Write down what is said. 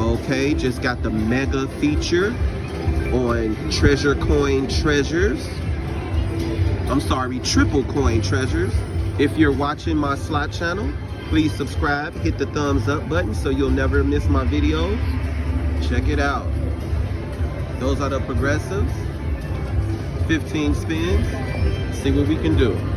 Okay, just got the mega feature on treasure coin treasures. I'm sorry, triple coin treasures. If you're watching my slot channel, please subscribe, hit the thumbs up button so you'll never miss my videos. Check it out. Those are the progressives. 15 spins. See what we can do.